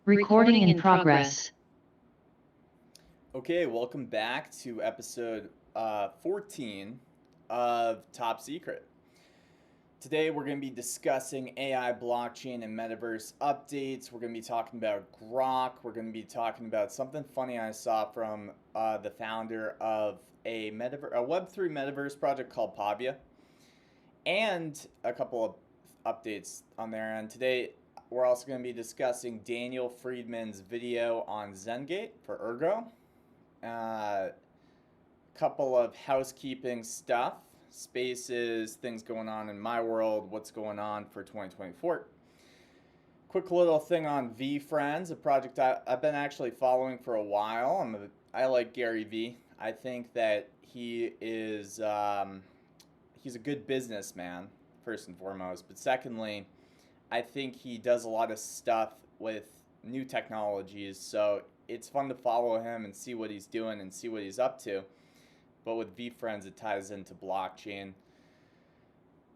Recording in progress. Okay, welcome back to episode 14 of Top Secret. Today we're going to be discussing AI, blockchain, and metaverse updates. We're going to be talking about Grok. We're going to be talking about something funny I saw from the founder of a Web3 metaverse project called Pavia, and a couple of updates on there. And today we're also going to be discussing Daniel Friedman's video on Zengate for Ergo. Couple of housekeeping stuff, spaces, things going on in my world, what's going on for 2024. Quick little thing on VeeFriends, a project I've been actually following for a while. I like Gary Vee. I think that he is he's a good businessman, first and foremost. But secondly, I think he does a lot of stuff with new technologies. So it's fun to follow him and see what he's doing and see what he's up to. But with VeeFriends, it ties into blockchain.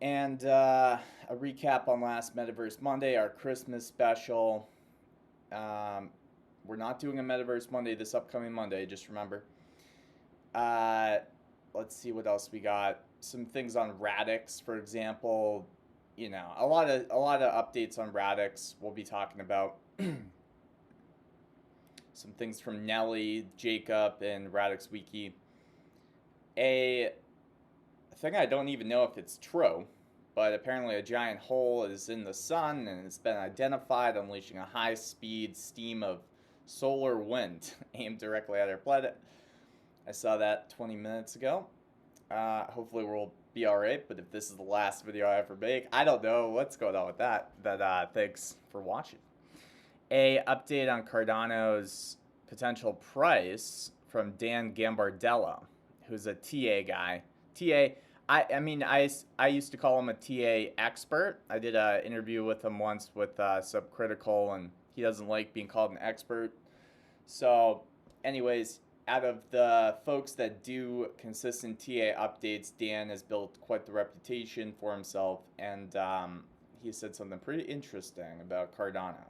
And a recap on last Metaverse Monday, our Christmas special. We're not doing a Metaverse Monday this upcoming Monday, just remember. Let's see what else we got. Some things on Radix, for example. You know, a lot of updates on Radix we'll be talking about. Some things from Nelly, Jacob, and Radix Wiki. A thing I don't even know if it's true, but apparently a giant hole is in the sun and it's been identified, unleashing a high-speed stream of solar wind aimed directly at our planet. I saw that 20 minutes ago. Hopefully we'll be alright, but if this is the last video I ever make, I don't know what's going on with that. But thanks for watching. A update on Cardano's potential price from Dan Gambardella, who's a TA guy. I used to call him a TA expert. I did an interview with him once with Subcritical, and he doesn't like being called an expert. So, anyways, out of the folks that do consistent TA updates, Dan has built quite the reputation for himself, and he said something pretty interesting about Cardano.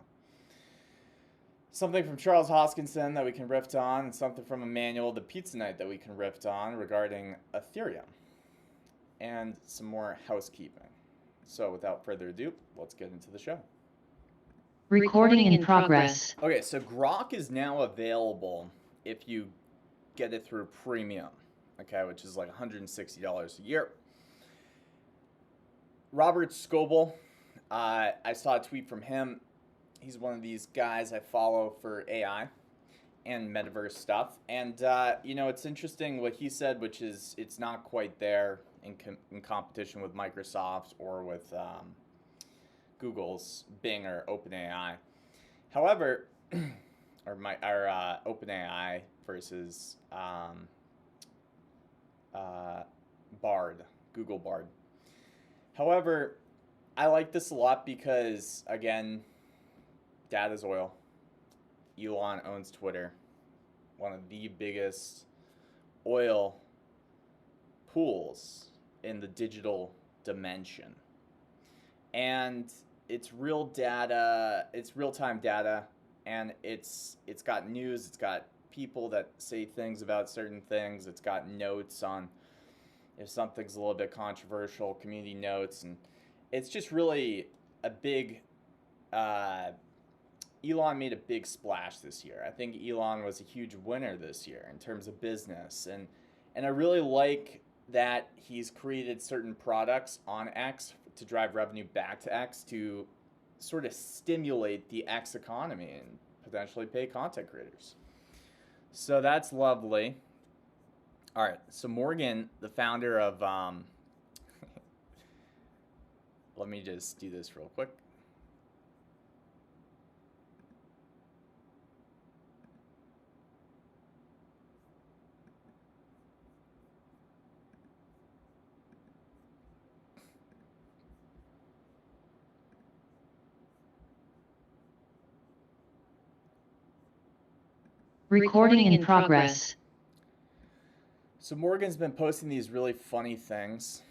Something from Charles Hoskinson that we can riff on, and something from Emmanuel the Pizza Knight that we can riff on regarding Ethereum. And some more housekeeping. So without further ado, let's get into the show. Recording in progress. Okay, so Grok is now available if you get it through Premium, okay, which is like $160 a year. Robert Scoble, I saw a tweet from him. He's one of these guys I follow for AI and metaverse stuff. And, you know, it's interesting what he said, which is it's not quite there in competition with Microsoft or with Google's Bing or OpenAI. However, our OpenAI versus Bard, Google Bard. However, I like this a lot because, again, data's oil. Elon owns Twitter, one of the biggest oil pools in the digital dimension. And it's real data, it's real-time data, and it's got news, it's got people that say things about certain things, it's got notes on if something's a little bit controversial, community notes, and it's just really a big Elon made a big splash this year. I think Elon was a huge winner this year in terms of business. And I really like that he's created certain products on X to drive revenue back to X to sort of stimulate the X economy and potentially pay content creators. So that's lovely. All right, so Morgan, the founder of, let me just do this real quick. Recording in progress. So Morgan's been posting these really funny things.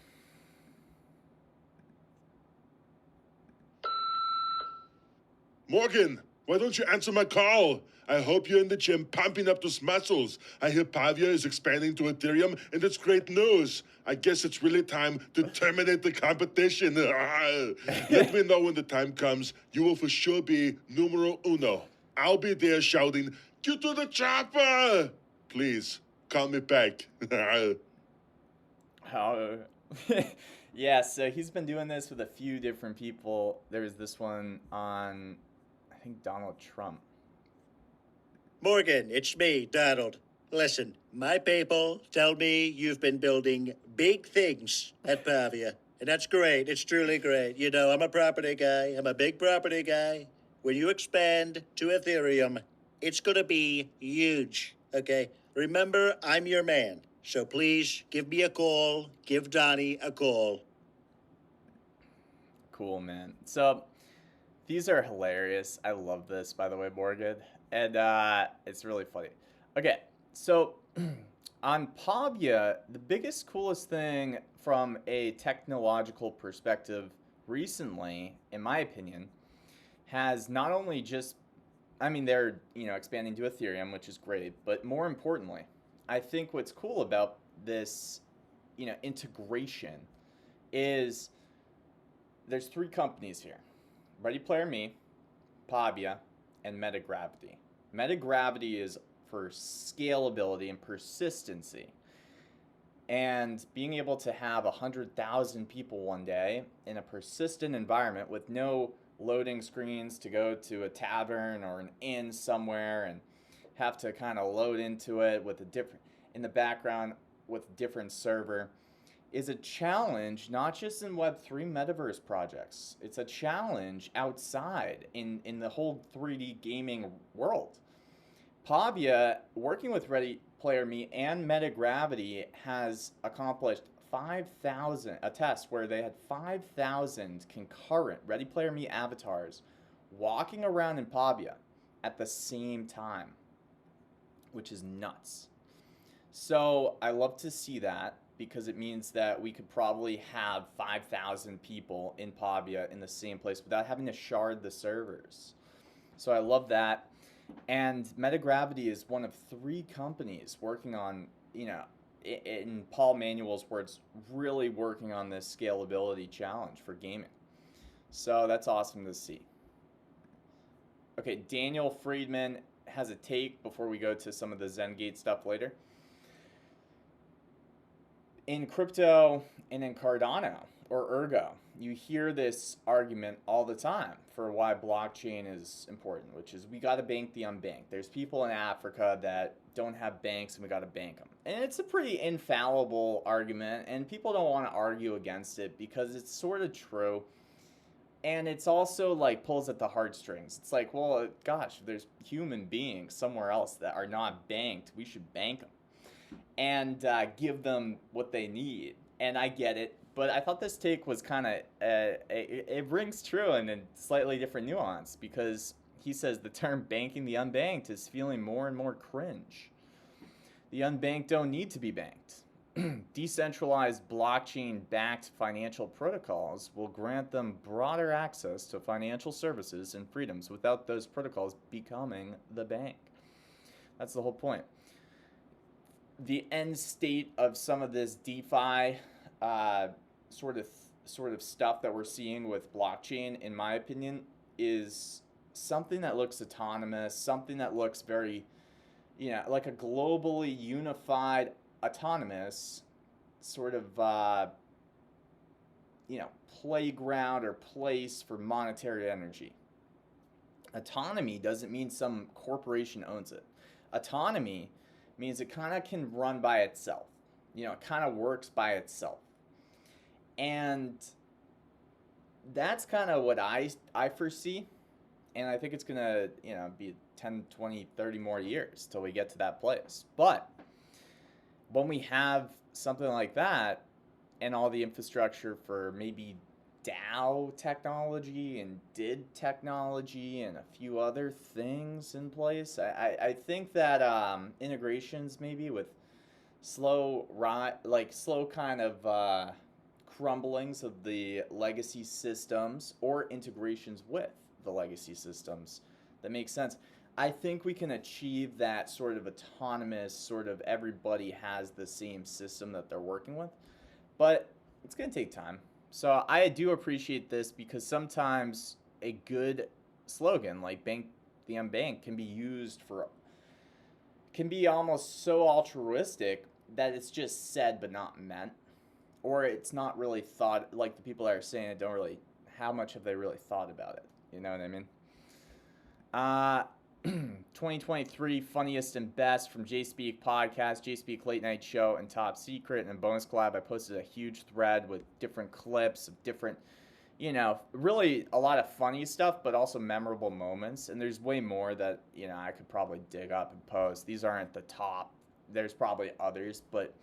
Morgan, Why don't you answer my call? I hope you're in the gym pumping up those muscles. I hear Pavia is expanding to Ethereum, and it's great news. I guess it's really time to terminate the competition. Let me know when the time comes. You will for sure be numero uno. I'll be there shouting, "Get to the chopper!" Please, call me back. How? Yeah, so he's been doing this with a few different people. There's this one on, I think, Donald Trump. Morgan, it's me, Donald. Listen, my people tell me you've been building big things at Pavia. And that's great. It's truly great. You know, I'm a property guy. I'm a big property guy. When you expand to Ethereum, it's going to be huge. Okay? Remember, I'm your man. So please give me a call. Give Donnie a call. Cool, man. So these are hilarious. I love this, by the way, Morgan. And it's really funny. Okay, so on Pavia, the biggest, coolest thing from a technological perspective recently, in my opinion, has not only just, I mean, they're, expanding to Ethereum, which is great, but more importantly, I think what's cool about this, integration is there's three companies here: Ready Player Me, Pavia, and Metagravity. Metagravity is for scalability and persistency. And being able to have 100,000 people one day in a persistent environment with no loading screens to go to a tavern or an inn somewhere and have to kind of load into it with a different, in the background with a different server, is a challenge not just in Web3 metaverse projects. It's a challenge outside in the whole 3D gaming world. Pavia, working with Ready Player Me and Metagravity, has accomplished 5,000, a test where they had 5,000 concurrent Ready Player Me avatars walking around in Pavia at the same time, which is nuts. So I love to see that, because it means that we could probably have 5,000 people in Pavia in the same place without having to shard the servers. So I love that. And Metagravity is one of three companies working on, in Paul Manuel's words, really working on this scalability challenge for gaming. So that's awesome to see. Okay, Daniel Friedman has a take before we go to some of the Zengate stuff later. In crypto and in Cardano or Ergo, you hear this argument all the time for why blockchain is important, which is we got to bank the unbanked. There's people in Africa that don't have banks and we got to bank them. And it's a pretty infallible argument, and people don't want to argue against it because it's sort of true. And it's also like pulls at the heartstrings. It's like, well, gosh, there's human beings somewhere else that are not banked. We should bank them and give them what they need. And I get it, but I thought this take was kind of, it rings true in a slightly different nuance, because he says the term banking the unbanked is feeling more and more cringe. The unbanked don't need to be banked. Decentralized blockchain-backed financial protocols will grant them broader access to financial services and freedoms without those protocols becoming the bank. That's the whole point. The end state of some of this DeFi sort of stuff that we're seeing with blockchain, in my opinion, is something that looks autonomous, something that looks very, like a globally unified autonomous sort of playground or place for monetary energy. Autonomy doesn't mean some corporation owns it. Autonomy means it kind of can run by itself. It kind of works by itself. And that's kind of what I foresee. And I think it's going to, be 10, 20, 30 more years till we get to that place. But when we have something like that and all the infrastructure for maybe DAO technology and DID technology and a few other things in place, I think that integrations maybe with slow kind of crumblings of the legacy systems, or integrations with the legacy systems, that makes sense. I think we can achieve that sort of autonomous, sort of everybody has the same system that they're working with, but it's going to take time. So I do appreciate this because sometimes a good slogan like Bank the Unbanked can be used for, can be almost so altruistic that it's just said but not meant, or it's not really thought, like the people that are saying it don't really, how much have they really thought about it? You know what I mean? 2023 funniest and best from J Speak podcast, J Speak late night show, and Top Secret. And bonus collab, I posted a huge thread with different clips of different, really a lot of funny stuff, but also memorable moments. And there's way more that, I could probably dig up and post. These aren't the top. There's probably others, but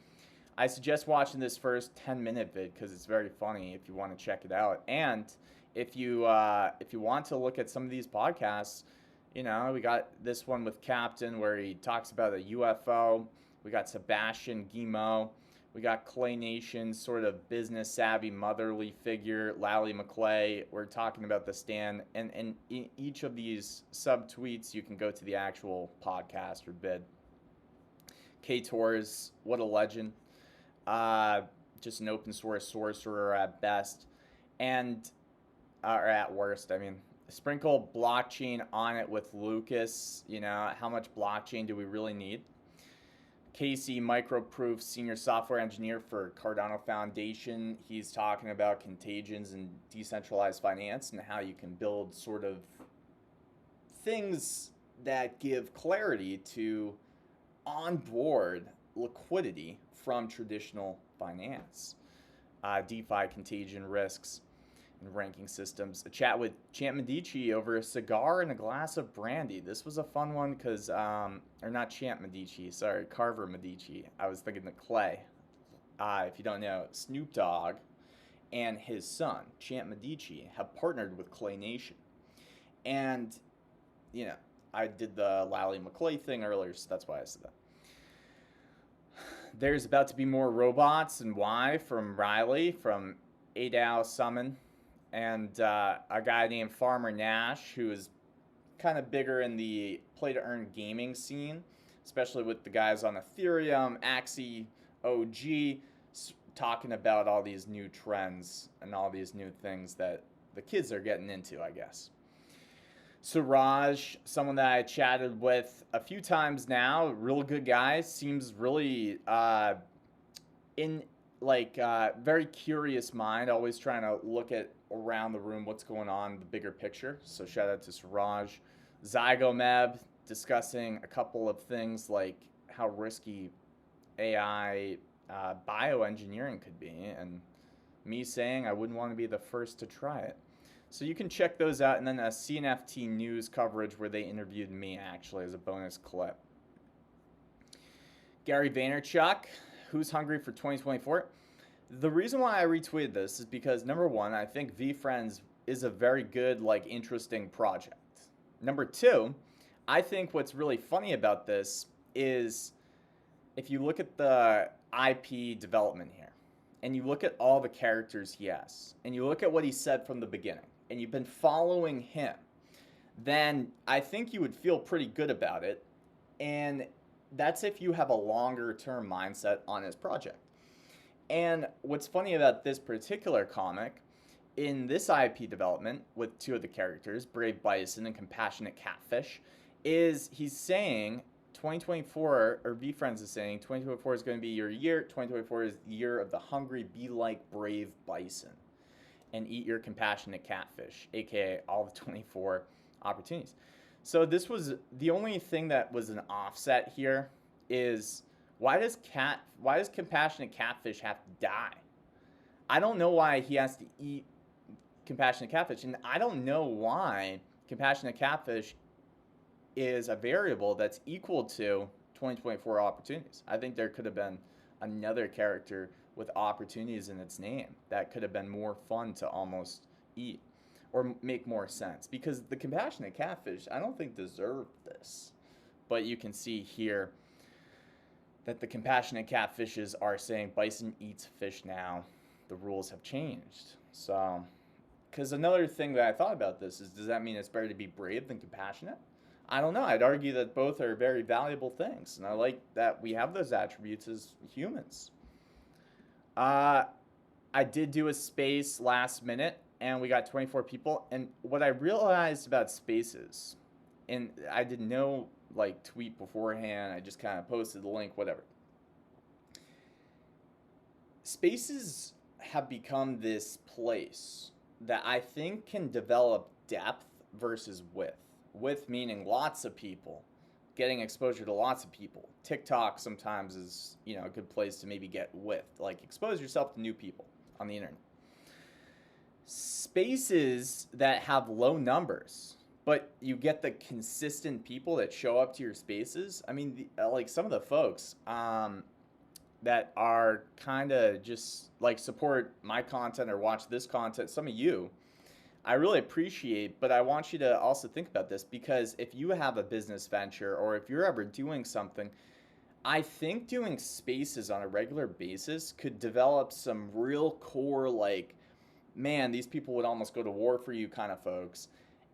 I suggest watching this first 10-minute vid because it's very funny if you want to check it out. And if you want to look at some of these podcasts, we got this one with Captain where he talks about a UFO. We got Sebastian Guimau. We got Clay Nation, sort of business savvy, motherly figure, Lally McClay. We're talking about the stand. And in each of these sub-tweets, you can go to the actual podcast or bid. K Torres, what a legend. Just an open source sorcerer at best. And, or at worst, I mean. Sprinkle blockchain on it with Lucas. How much blockchain do we really need? Casey Microproof, senior software engineer for Cardano Foundation. He's talking about contagions and decentralized finance and how you can build sort of things that give clarity to onboard liquidity from traditional finance. DeFi contagion risks and ranking systems. A chat with Champ Medici over a cigar and a glass of brandy. This was a fun one because, or not Champ Medici, sorry, Carver Medici. I was thinking the Clay. If you don't know, Snoop Dogg and his son, Champ Medici, have partnered with Clay Nation. And, I did the Lally McClay thing earlier, so that's why I said that. There's about to be more robots, and why, from Riley, from ADAO Summon. And a guy named Farmer Nash, who is kind of bigger in the play-to-earn gaming scene, especially with the guys on Ethereum, Axie, OG, talking about all these new trends and all these new things that the kids are getting into, I guess. Suraj, someone that I chatted with a few times now, real good guy, seems really very curious mind, always trying to look at around the room what's going on, the bigger picture. So shout out to Suraj. Zygomeb discussing a couple of things like how risky AI bioengineering could be, and me saying I wouldn't want to be the first to try it. So you can check those out, and then a CNFT news coverage where they interviewed me actually as a bonus clip. Gary Vaynerchuk, who's hungry for 2024? The reason why I retweeted this is because, number one, I think VeeFriends is a very good, interesting project. Number two, I think what's really funny about this is if you look at the IP development here, and you look at all the characters he has, and you look at what he said from the beginning, and you've been following him, then I think you would feel pretty good about it. And that's if you have a longer term mindset on his project. And what's funny about this particular comic, in this IP development with two of the characters, Brave Bison and Compassionate Catfish, is he's saying 2024, or VeeFriends is saying 2024 is going to be your year. 2024 is the year of the hungry, be like Brave Bison and eat your compassionate catfish, aka all the 24 opportunities. So this was the only thing that was an offset here is why does compassionate catfish have to die? I don't know why he has to eat compassionate catfish, and I don't know why compassionate catfish is a variable that's equal to 2024 opportunities. I think there could have been another character with opportunities in its name that could have been more fun to almost eat or make more sense, because the compassionate catfish I don't think deserved this. But you can see here that the compassionate catfishes are saying bison eats fish now. The rules have changed. So, because another thing that I thought about this is, does that mean it's better to be brave than compassionate? I don't know. I'd argue that both are very valuable things, and I like that we have those attributes as humans. Uh, I did do a space last minute, and we got 24 people. And what I realized about spaces, and I did no like tweet beforehand. I just kind of posted the link, whatever. Spaces have become this place that I think can develop depth versus width. Width meaning lots of people, getting exposure to lots of people. TikTok sometimes is, a good place to maybe get width, like expose yourself to new people on the internet. Spaces that have low numbers, but you get the consistent people that show up to your spaces. I mean, like some of the folks that are kind of just like support my content or watch this content, some of you, I really appreciate, but I want you to also think about this, because if you have a business venture or if you're ever doing something, I think doing spaces on a regular basis could develop some real core, like, man, these people would almost go to war for you kind of folks.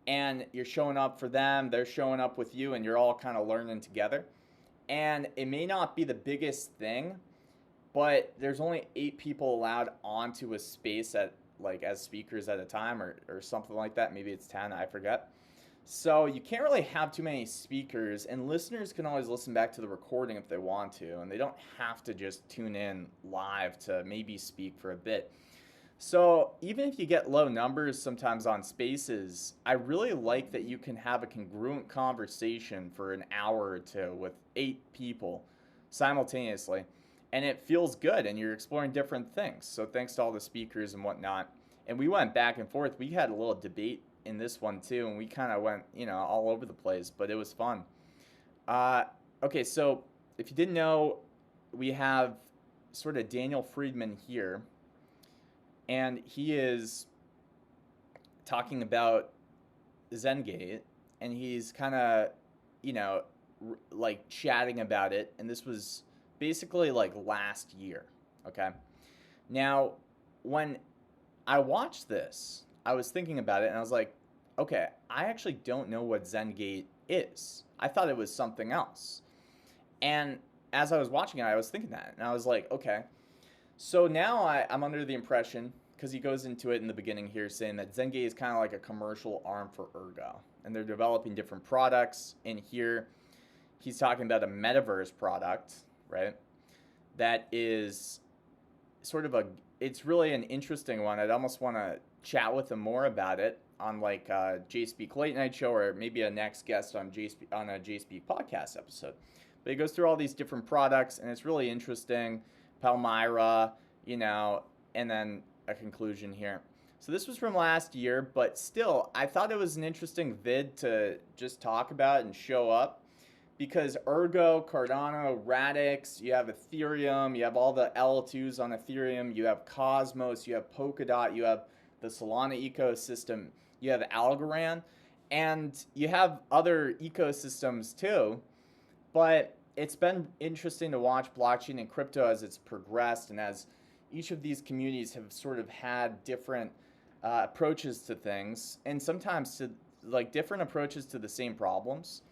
And you're showing up for them, they're showing up with you, and you're all kind of learning together. And it may not be the biggest thing, but there's only 8 people allowed onto a space at like as speakers at a time or something like that. Maybe it's 10, I forget. So you can't really have too many speakers, and listeners can always listen back to the recording if they want to, and they don't have to just tune in live to maybe speak for a bit. So even if you get low numbers sometimes on spaces, I really like that you can have a congruent conversation for an hour or two with 8 people simultaneously, and it feels good, and you're exploring different things. So thanks to all the speakers and whatnot. And we went back and forth. We had a little debate in this one too, and we kind of went, all over the place, but it was fun. Okay, so if you didn't know, we have sort of Daniel Friedman here, and he is talking about Zengate, and he's kind of, like chatting about it, and this was basically like last year, okay? Now, when I watched this, I was thinking about it, and I was like, okay, I actually don't know what Zengate is. I thought it was something else. And as I was watching it, I was thinking that, and I was like, okay. So now I'm under the impression, because he goes into it in the beginning here, saying that Zengate is kind of like a commercial arm for Ergo, and they're developing different products. And here, he's talking about a metaverse product, right? That is sort of it's really an interesting one. I'd almost want to chat with him more about it on like Jay Speak Late Night Show, or maybe a next guest on a Jay Speak podcast episode. But he goes through all these different products, and it's really interesting. Palmyra, and then a conclusion here. So this was from last year, but still, I thought it was an interesting vid to just talk about and show up, because Ergo, Cardano, Radix, you have Ethereum, you have all the L2s on Ethereum, you have Cosmos, you have Polkadot, you have the Solana ecosystem, you have Algorand, and you have other ecosystems too. But it's been interesting to watch blockchain and crypto as it's progressed, and as each of these communities have sort of had different approaches to things, and sometimes to like different approaches to the same problems.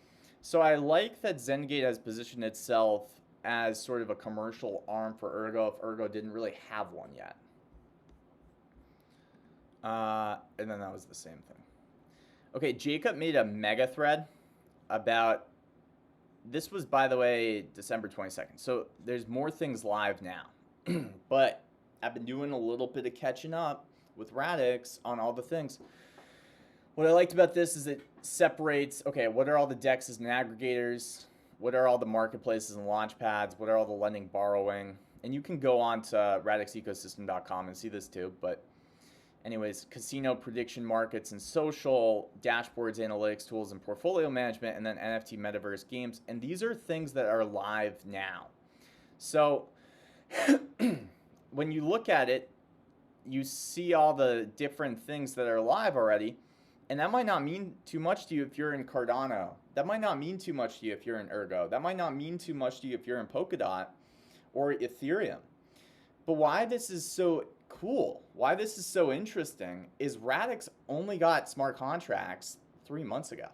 So I like that Zengate has positioned itself as sort of a commercial arm for Ergo, if Ergo didn't really have one yet. And then that was the same thing. Okay, Jacob made a mega thread about, this was, by the way, December 22nd. So there's more things live now. But I've been doing a little bit of catching up with Radix on all the things. What I liked about this is it separates, okay, what are all the DEXs and aggregators? What are all the marketplaces and launch pads? What are all the lending, borrowing? And you can go on to radixecosystem.com and see this too. But anyways, casino, prediction markets, and social, dashboards, analytics tools, and portfolio management, and then NFT, metaverse, games. And these are things that are live now. So when you look at it, you see all the different things that are live already. And that might not mean too much to you if you're in Cardano. That might not mean too much to you if you're in Ergo. That might not mean too much to you if you're in Polkadot or Ethereum. But why this is so cool, why this is so interesting, is Radix only got smart contracts 3 months ago.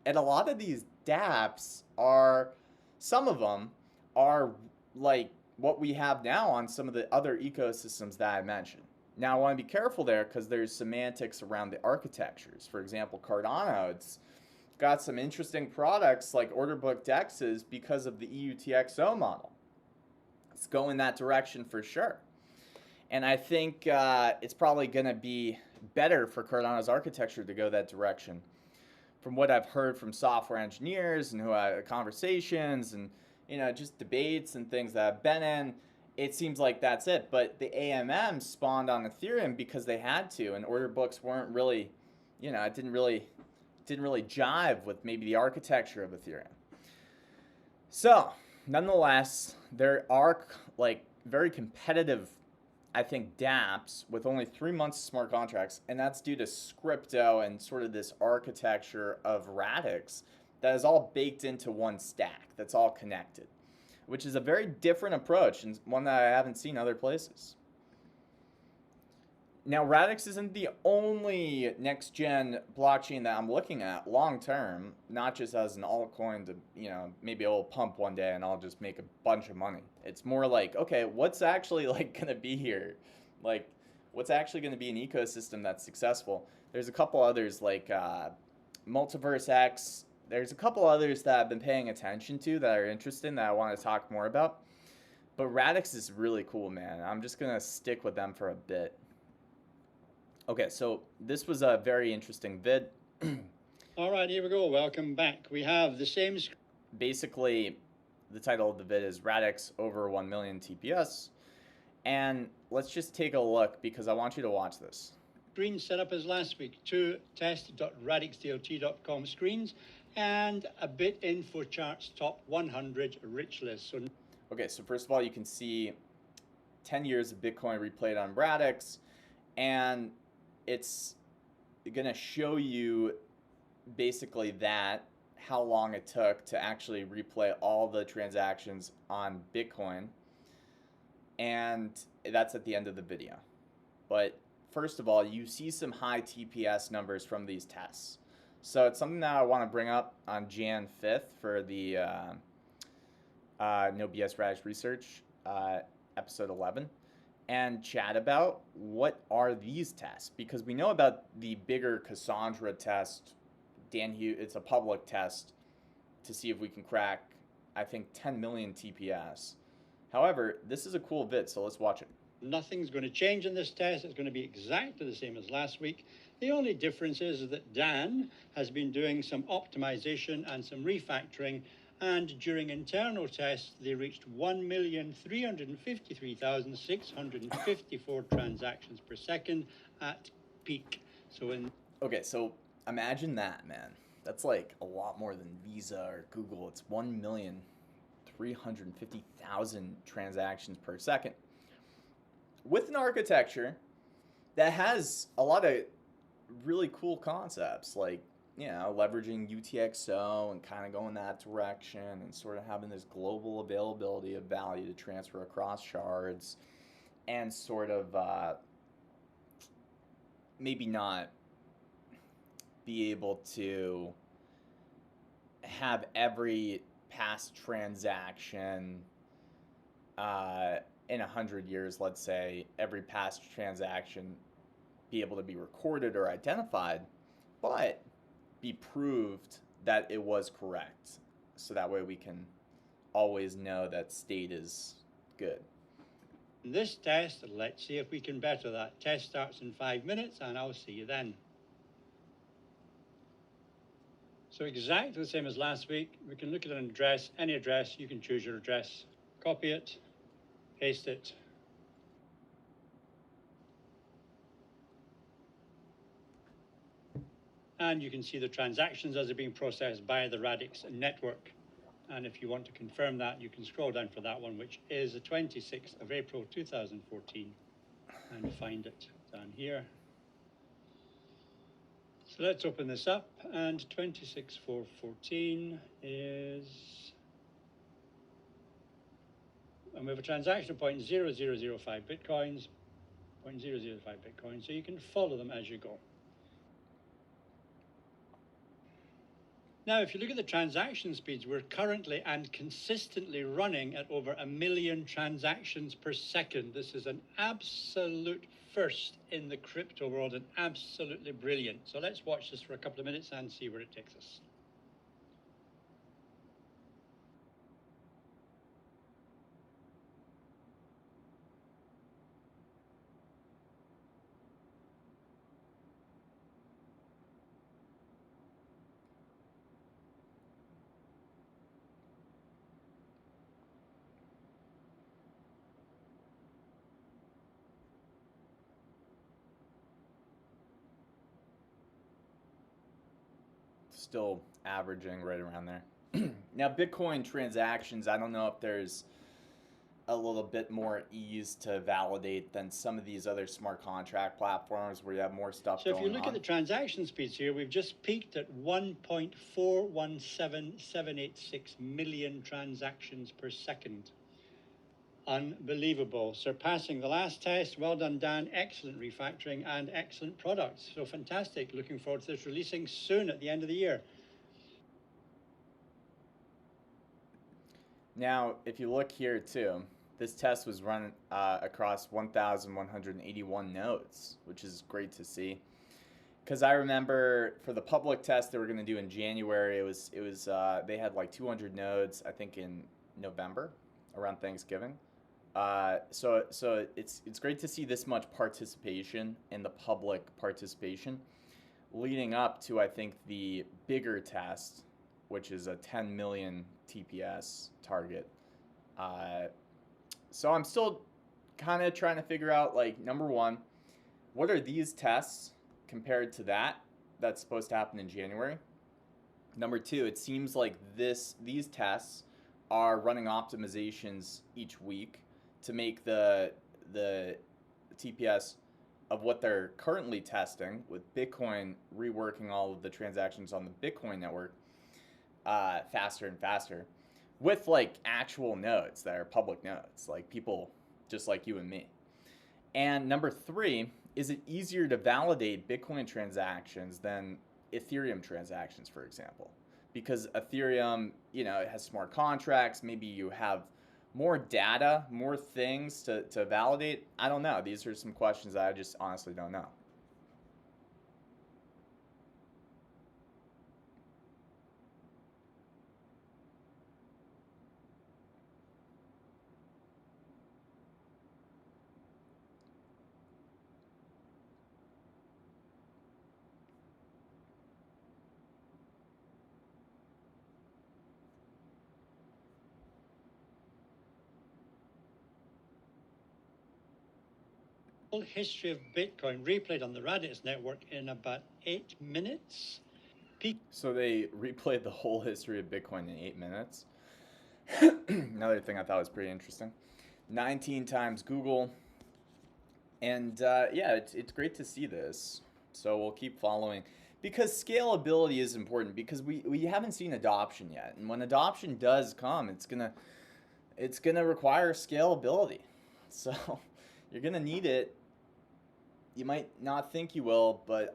And a lot of these dApps are, some of them are like what we have now on some of the other ecosystems that I mentioned. Now, I want to be careful there because there's semantics around the architectures. For example, Cardano, it's got some interesting products like order book dexes because of the EUTXO model. It's going that direction for sure. And I think it's probably going to be better for Cardano's architecture to go that direction. From what I've heard from software engineers and who I conversations and just debates and things that I've been in, it seems like that's it. But the AMM spawned on Ethereum because they had to, and order books weren't really, it didn't really jive with maybe the architecture of Ethereum. So, nonetheless, there are like very competitive, I think, dApps with only 3 months of smart contracts, and that's due to Scripto and sort of this architecture of Radix that is all baked into one stack, that's all connected, which is a very different approach and one that I haven't seen other places. Now, Radix isn't the only next-gen blockchain that I'm looking at long-term, not just as an altcoin to, maybe it'll pump one day and I'll just make a bunch of money. It's more like, okay, what's actually going to be here? Like, what's actually going to be an ecosystem that's successful? There's a couple others like Multiverse X. There's a couple others that I've been paying attention to that are interesting that I want to talk more about. But Radix is really cool, man. I'm just going to stick with them for a bit. Okay, so this was a very interesting vid. All right, here we go. Welcome back. We have the same. Basically, the title of the vid is Radix over 1 million TPS. And let's just take a look because I want you to watch this. Screen set up as last week. 2 test.radixdlt.com screens and a bit info charts top 100 rich list. So, okay, so first of all, you can see 10 years of Bitcoin replayed on Radix, and it's going to show you basically that, how long it took to actually replay all the transactions on Bitcoin. And that's at the end of the video. But first of all, you see some high TPS numbers from these tests. So it's something that I want to bring up on Jan 5th for the No BS Radix Research, episode 11. And chat about what are these tests, because we know about the bigger Cassandra test. It's a public test to see if we can crack, I think, 10 million TPS. However, this is a cool vid, so let's watch it. nothing's going to change in this test. It's going to be exactly the same as last week. The only difference is that Dan has been doing some optimization and some refactoring, and during internal tests, they reached 1,353,654 transactions per second at peak. Okay, so imagine that, man. That's like a lot more than Visa or Google. It's 1,350,000 transactions per second. With an architecture that has a lot of really cool concepts, like, leveraging UTXO and kind of going that direction and sort of having this global availability of value to transfer across shards and sort of maybe not be able to have every past transaction in 100 years, let's say, every past transaction be able to be recorded or identified, but be proved that it was correct. So that way we can always know that state is good. This test, let's see if we can better that. Test starts in 5 minutes, and I'll see you then. So exactly the same as last week. We can look at an address, any address. You can choose your address. Copy it, paste it. And you can see the transactions as they're being processed by the Radix network. And if you want to confirm that, you can scroll down for that one, which is the 26th of April, 2014, and find it down here. So let's open this up, and 26,414 is, and we have a transaction of 0.0005 bitcoins, 0.005 bitcoins, so you can follow them as you go. Now, if you look at the transaction speeds, we're currently and consistently running at over 1 million transactions per second. This is an absolute first in the crypto world and absolutely brilliant. So let's watch this for a couple of minutes and see where it takes us. Still averaging right around there. Now, Bitcoin transactions, I don't know if there's a little bit more ease to validate than some of these other smart contract platforms where you have more stuff So going if you look on. at the transaction speeds here, we've just peaked at 1.417786 million transactions per second. Unbelievable, surpassing the last test. Well done, Dan. Excellent refactoring and excellent products. So fantastic. Looking forward to this releasing soon at the end of the year. Now, if you look here too, this test was run across 1,181 nodes, which is great to see. Because I remember for the public test they were going to do in January, they had like 200 nodes, I think in November, around Thanksgiving. So it's great to see this much participation in the public participation, leading up to I think the bigger test, which is a 10 million TPS target. So I'm still kind of trying to figure out, like, number one, what are these tests compared to that's supposed to happen in January? Number two, it seems like these tests are running optimizations each week to make the TPS of what they're currently testing, with Bitcoin reworking all of the transactions on the Bitcoin network faster and faster, with like actual nodes that are public nodes, like people just like you and me. And number three, is it easier to validate Bitcoin transactions than Ethereum transactions, for example? Because Ethereum, it has smart contracts. Maybe you have more data, more things to validate. I don't know. These are some questions that I just honestly don't know. Whole history of Bitcoin replayed on the Radix network in about 8 minutes. So they replayed the whole history of Bitcoin in 8 minutes. Another thing I thought was pretty interesting. 19 times Google. And yeah, it's great to see this. So we'll keep following. Because scalability is important, because we haven't seen adoption yet. And when adoption does come, it's gonna require scalability. So you're gonna need it. You might not think you will, but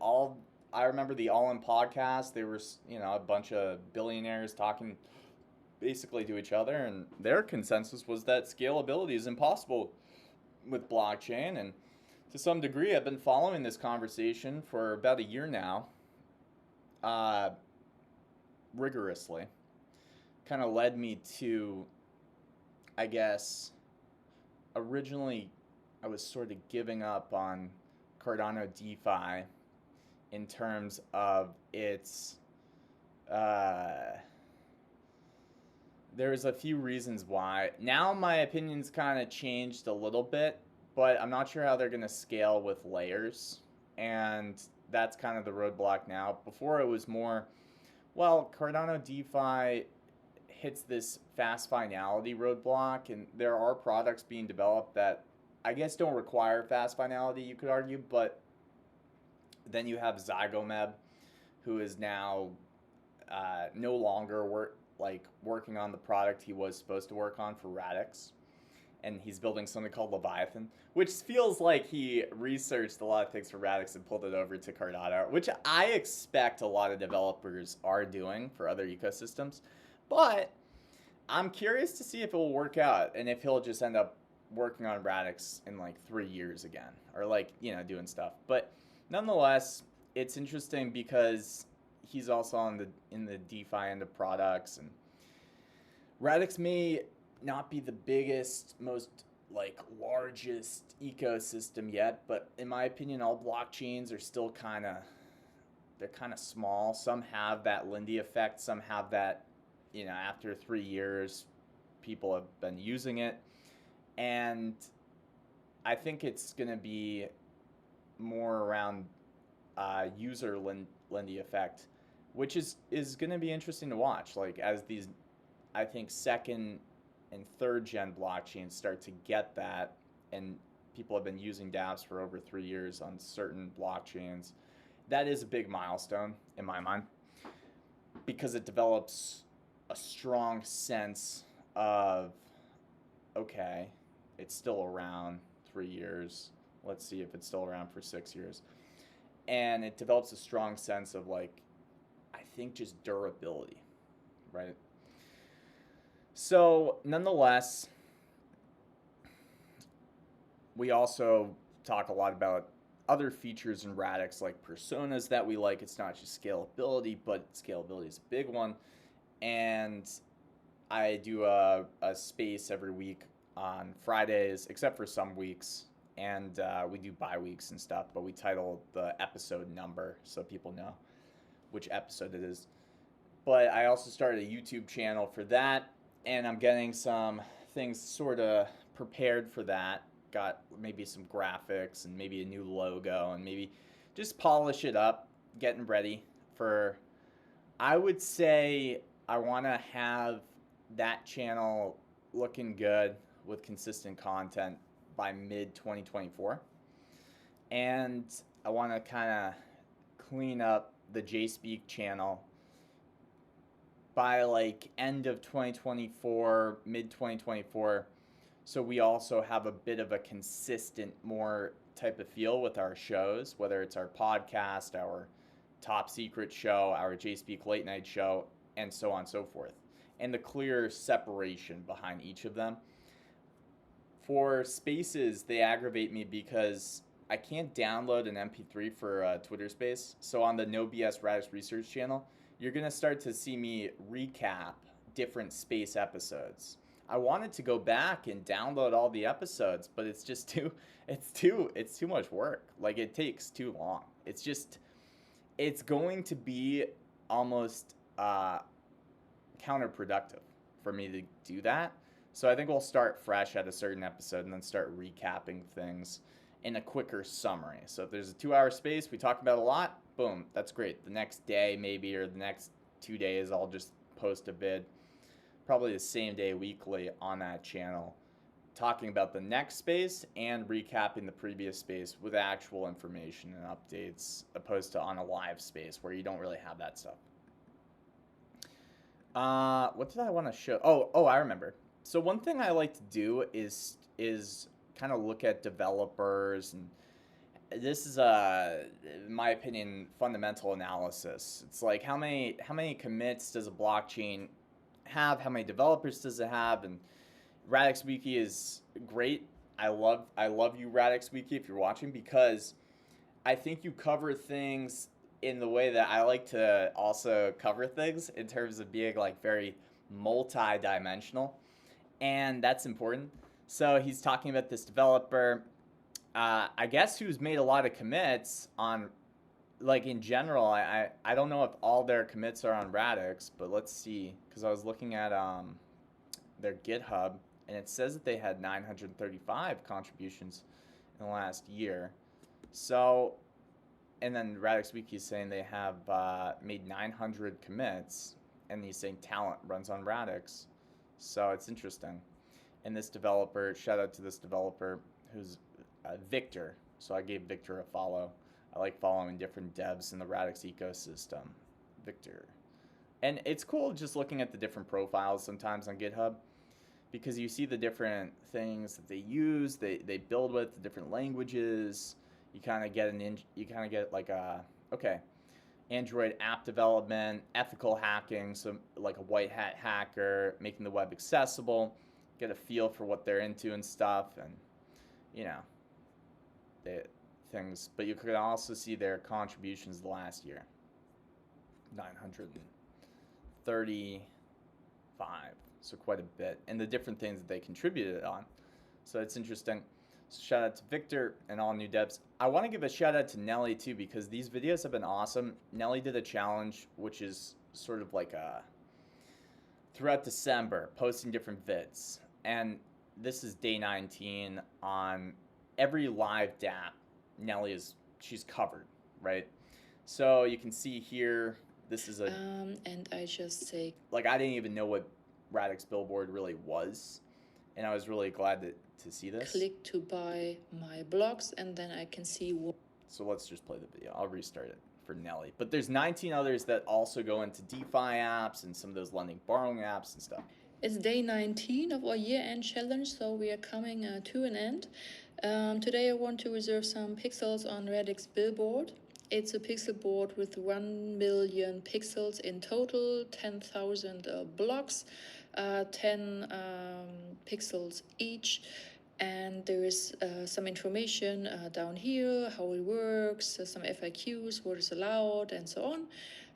I remember the All In podcast. They were, a bunch of billionaires talking basically to each other, and their consensus was that scalability is impossible with blockchain. And to some degree, I've been following this conversation for about a year now, rigorously. Kind of led me to, I guess, originally I was sort of giving up on Cardano DeFi in terms of its there's a few reasons why. Now my opinion's kind of changed a little bit, but I'm not sure how they're going to scale with layers, and that's kind of the roadblock now. Before it was more, well, Cardano DeFi hits this fast finality roadblock, and there are products being developed that I guess don't require fast finality, you could argue, but then you have Zygomeb, who is now no longer working on the product he was supposed to work on for Radix. and he's building something called Leviathan, which feels like he researched a lot of things for Radix and pulled it over to Cardano, which I expect a lot of developers are doing for other ecosystems. But I'm curious to see if it will work out and if he'll just end up working on Radix in like 3 years again, or like, you know, doing stuff. But nonetheless, it's interesting because he's also in the DeFi end of products, and Radix may not be the biggest, most like largest ecosystem yet, but in my opinion, all blockchains are still they're kind of small. Some have that Lindy effect, some have that, you know, after 3 years, people have been using it, and I think it's gonna be more around user Lindy effect, which is gonna be interesting to watch. Like as these, I think, second and third gen blockchains start to get that, and people have been using dApps for over 3 years on certain blockchains, that is a big milestone in my mind, because it develops a strong sense of, okay, it's still around 3 years, let's see if it's still around for 6 years, and it develops a strong sense of, like, I think just durability, right? So nonetheless, we also talk a lot about other features in Radix, like personas that we like. It's not just scalability, but scalability is a big one. And I do a space every week on Fridays, except for some weeks. And we do bi-weeks and stuff, but we title the episode number so people know which episode it is. But I also started a YouTube channel for that, and I'm getting some things sort of prepared for that. Got maybe some graphics and maybe a new logo, and maybe just polish it up, getting ready for, I would say I want to have that channel looking good with consistent content by mid 2024. And I want to kind of clean up the JSpeak channel by like end of 2024, mid 2024, so we also have a bit of a consistent, more type of feel with our shows, whether it's our podcast, our Top Secret show, our JSpeak Late Night show, and so on and so forth, and the clear separation behind each of them. For spaces, they aggravate me because I can't download an MP3 for Twitter Space. So on the No BS Radix Research channel, you're gonna start to see me recap different space episodes. I wanted to go back and download all the episodes, but it's just it's too much work. Like, it takes too long. It's going to be almost counterproductive for me to do that. So I think we'll start fresh at a certain episode and then start recapping things in a quicker summary. So if there's a 2-hour space, we talk about a lot, boom, that's great. The next day maybe, or the next 2 days, I'll just post a vid, probably the same day weekly on that channel, talking about the next space and recapping the previous space with actual information and updates, opposed to on a live space where you don't really have that stuff. What did I want to show? Oh, I remember. So one thing I like to do is kind of look at developers, and this is in my opinion, fundamental analysis. It's like how many commits does a blockchain have? How many developers does it have? And Radix Wiki is great. I love you, Radix Wiki, if you're watching, because I think you cover things in the way that I like to also cover things, in terms of being like very multi-dimensional, and that's important. So he's talking about this developer, I guess, who's made a lot of commits on, like, in general. I don't know if all their commits are on Radix, but let's see, because I was looking at their GitHub, and it says that they had 935 contributions in the last year. So, and then Radix Wiki is saying they have made 900 commits, and he's saying talent runs on Radix. So it's interesting. And this developer, shout out to this developer, who's Victor. So I gave Victor a follow. I like following different devs in the Radix ecosystem. Victor. And it's cool just looking at the different profiles sometimes on GitHub, because you see the different things that they use, they build with the different languages. You kind of get you kind of get like a okay, Android app development, ethical hacking, so like a white hat hacker, making the web accessible, get a feel for what they're into and stuff, and you know, things. But you could also see their contributions the last year, 935, so quite a bit, and the different things that they contributed on. So it's interesting. So shout out to Victor and all new devs. I want to give a shout out to Nelly too, because these videos have been awesome. Nelly did a challenge, which is sort of like a throughout December, posting different vids. And this is day 19 on every live DApp. Nelly she's covered, right? So you can see here, this is a and I just say like I didn't even know what Radix Billboard really was, and I was really glad to see this. click to buy my blocks, and then I can see what. So let's just play the video. I'll restart it for Nelly. But there's 19 others that also go into DeFi apps and some of those lending borrowing apps and stuff. It's day 19 of our year-end challenge, so we are coming to an end. Today I want to reserve some pixels on Radix Billboard. It's a pixel board with 1 million pixels in total, 10,000 blocks, 10 pixels each. And there is some information down here, how it works, some FAQs, what is allowed, and so on.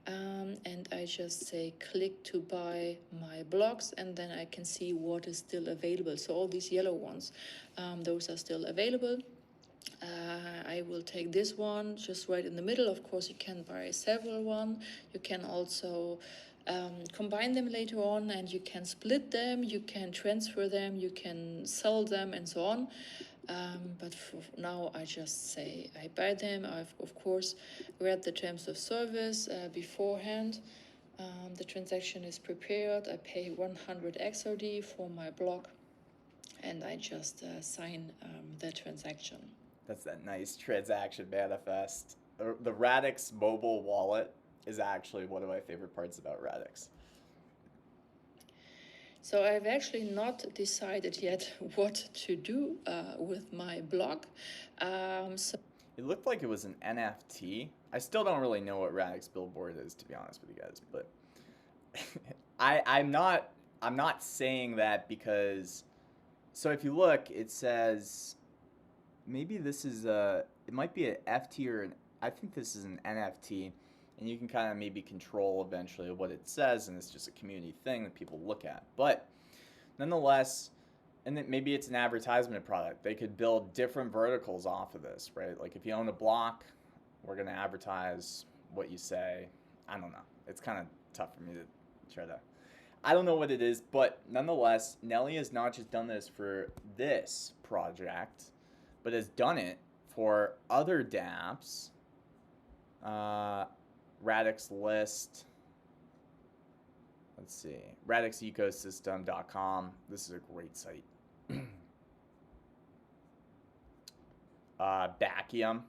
And I just say click to buy my blocks, and then I can see what is still available. So all these yellow ones, those are still available. I will take this one just right in the middle. Of course, you can buy several one. You can also combine them later on, and you can split them, you can transfer them, you can sell them, and so on. But for now, I just say I buy them. I've, of course, read the terms of service beforehand. The transaction is prepared. I pay 100 XRD for my block, and I just sign the transaction. That's that nice transaction manifest. The Radix mobile wallet is actually one of my favorite parts about Radix. So I've actually not decided yet what to do with my blog. So It looked like it was an NFT. I still don't really know what Radix Billboard is, to be honest with you guys, but I'm not saying that because, so if you look, it says maybe this is it might be an FT or I think this is an NFT, and you can kind of maybe control eventually what it says, and it's just a community thing that people look at. But nonetheless, and then maybe it's an advertisement product. They could build different verticals off of this, right? Like if you own a block, we're gonna advertise what you say. I don't know. It's kind of tough for me to try to. I don't know what it is, but nonetheless, Nelly has not just done this for this project, but has done it for other dApps. Radix List. Let's see. RadixEcosystem.com. This is a great site. Backium.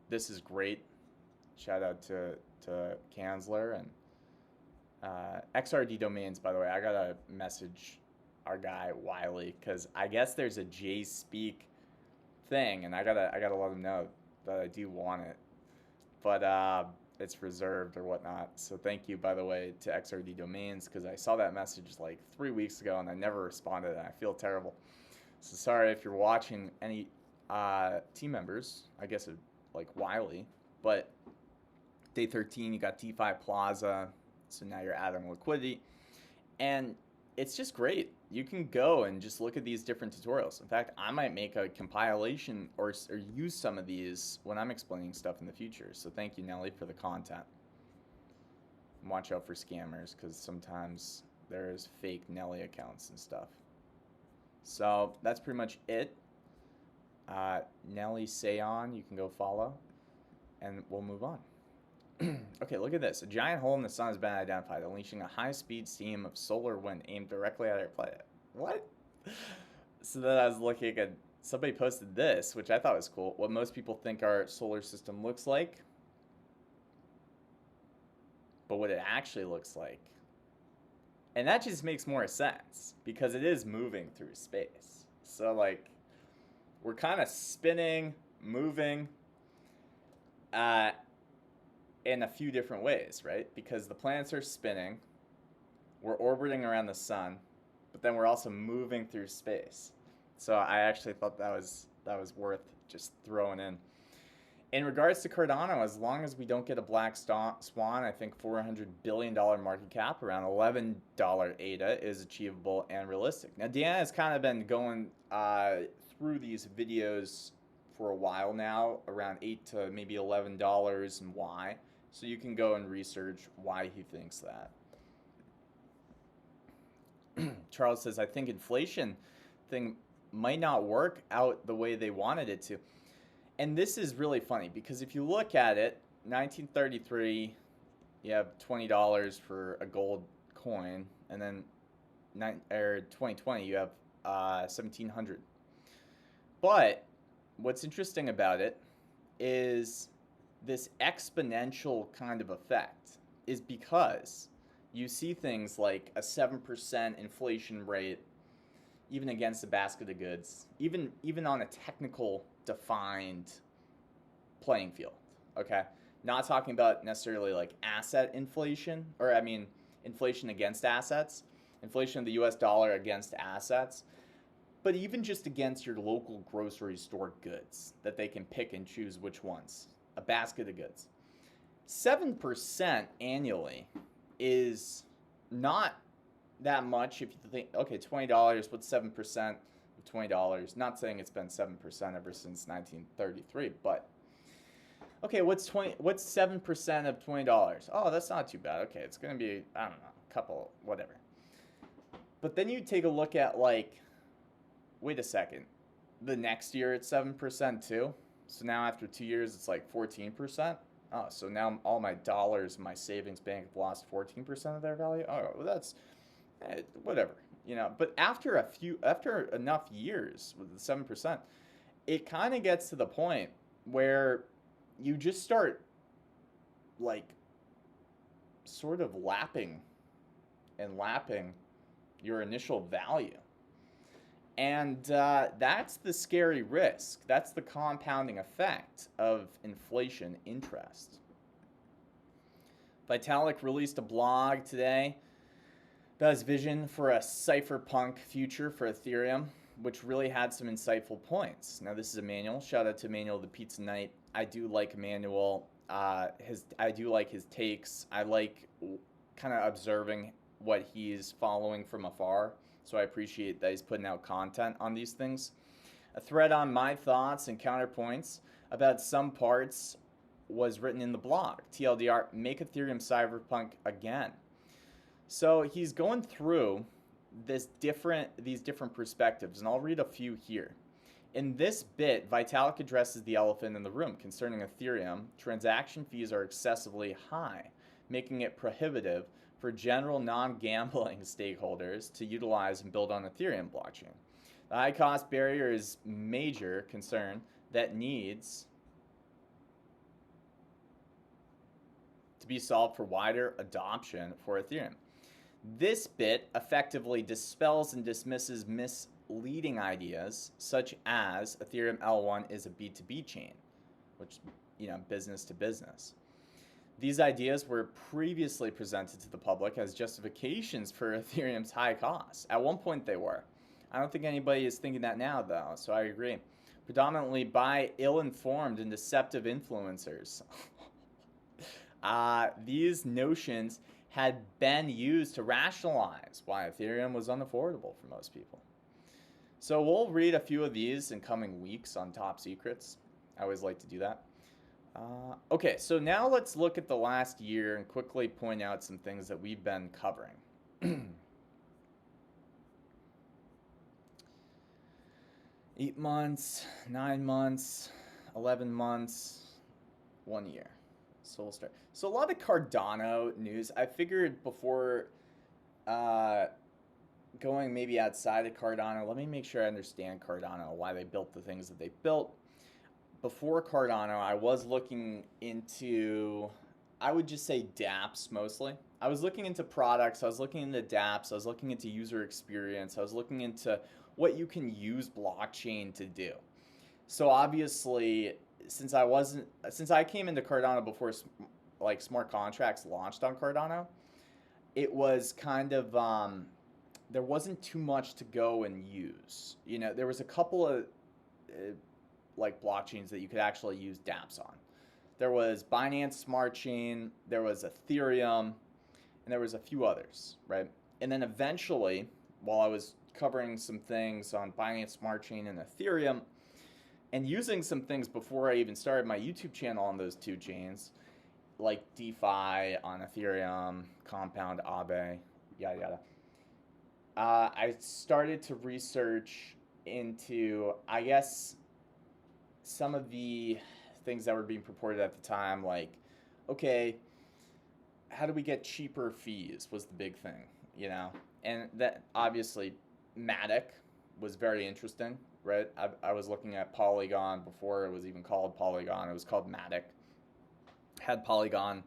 This is great. Shout out to Kanzler and XRD domains. By the way, I gotta message our guy Wiley because I guess there's a JSpeak thing, and I gotta let him know that I do want it, but it's reserved or whatnot. So thank you, by the way, to XRD domains, because I saw that message like 3 weeks ago and I never responded, and I feel terrible. So sorry if you're watching, any team members, I guess like Wiley, but day 13 you got DeFi Plaza, so now you're adding liquidity, and it's just great. You can go and just look at these different tutorials. In fact, I might make a compilation or use some of these when I'm explaining stuff in the future. So thank you, Nelly, for the content. And watch out for scammers, because sometimes there's fake Nelly accounts and stuff. So that's pretty much it. Nelly Sayon, you can go follow, and we'll move on. Okay, look at this. A giant hole in the sun has been identified, unleashing a high-speed stream of solar wind aimed directly at our planet. What? So then I was looking at, somebody posted this, which I thought was cool. What most people think our solar system looks like, but what it actually looks like. And that just makes more sense because it is moving through space. So, like, we're kind of spinning, moving in a few different ways, right? Because the planets are spinning, we're orbiting around the sun, but then we're also moving through space. So I actually thought that was worth just throwing in. In regards to Cardano, as long as we don't get a black swan, I think $400 billion market cap, around $11 ADA is achievable and realistic. Now, Deanna has kind of been going through these videos for a while now, around $8 to maybe $11 and why. So you can go and research why he thinks that. Charles says, I think inflation thing might not work out the way they wanted it to. And this is really funny because if you look at it, 1933, you have $20 for a gold coin, and then 2020 you have 1700. But what's interesting about it is this exponential kind of effect is because you see things like a 7% inflation rate even against a basket of goods, even on a technical defined playing field, okay? Not talking about necessarily like asset inflation, or I mean inflation against assets, inflation of the US dollar against assets, but even just against your local grocery store goods that they can pick and choose which ones, a basket of goods. 7% annually is not that much if you think, okay, $20, what's 7% of $20? Not saying it's been 7% ever since 1933, but okay, what's 7% of $20? Oh, that's not too bad. Okay, it's going to be, I don't know, a couple, whatever. But then you take a look at, like, wait a second, the next year it's 7% too. So now after 2 years it's like 14%. Oh, so now all my dollars in my savings bank have lost 14% of their value. Oh, well, that's whatever, you know. But after enough years with the 7%, it kind of gets to the point where you just start like sort of lapping your initial value. And that's the scary risk. That's the compounding effect of inflation interest. Vitalik released a blog today about his vision for a cypherpunk future for Ethereum, which really had some insightful points. Now, this is Emmanuel. Shout out to Emmanuel, the Pizza Knight. I do like Emmanuel. I do like his takes. I like kind of observing what he's following from afar. So I appreciate that he's putting out content on these things. A thread on my thoughts and counterpoints about some parts was written in the blog. TLDR, make Ethereum cypherpunk again. So he's going through these different perspectives, and I'll read a few here. In this bit, Vitalik addresses the elephant in the room concerning Ethereum. Transaction fees are excessively high, making it prohibitive for general non-gambling stakeholders to utilize and build on Ethereum blockchain. The high cost barrier is a major concern that needs to be solved for wider adoption for Ethereum. This bit effectively dispels and dismisses misleading ideas such as Ethereum L1 is a B2B chain, which, you know, business to business. These ideas were previously presented to the public as justifications for Ethereum's high costs. At one point they were. I don't think anybody is thinking that now, though, so I agree. Predominantly by ill-informed and deceptive influencers. These notions had been used to rationalize why Ethereum was unaffordable for most people. So we'll read a few of these in coming weeks on Top Secrets. I always like to do that. Okay, so now let's look at the last year and quickly point out some things that we've been covering. 8 months, 9 months, 11 months, 1 year. So we'll start. So a lot of Cardano news. I figured before going maybe outside of Cardano, let me make sure I understand Cardano, why they built the things that they built. Before Cardano, I was looking into, I would just say dApps mostly. I was looking into products, I was looking into dApps, I was looking into user experience, I was looking into what you can use blockchain to do. So obviously, since I came into Cardano before like smart contracts launched on Cardano, it was kind of there wasn't too much to go and use. You know, there was a couple of like blockchains that you could actually use dApps on. There was Binance Smart Chain, there was Ethereum, and there was a few others, right? And then eventually, while I was covering some things on Binance Smart Chain and Ethereum, and using some things before I even started my YouTube channel on those two chains, like DeFi on Ethereum, Compound, Aave, yada yada. I started to research into, I guess, some of the things that were being purported at the time, like, okay, how do we get cheaper fees was the big thing, you know? And that obviously Matic was very interesting, right? I was looking at Polygon before it was even called Polygon. It was called Matic. Had Polygon.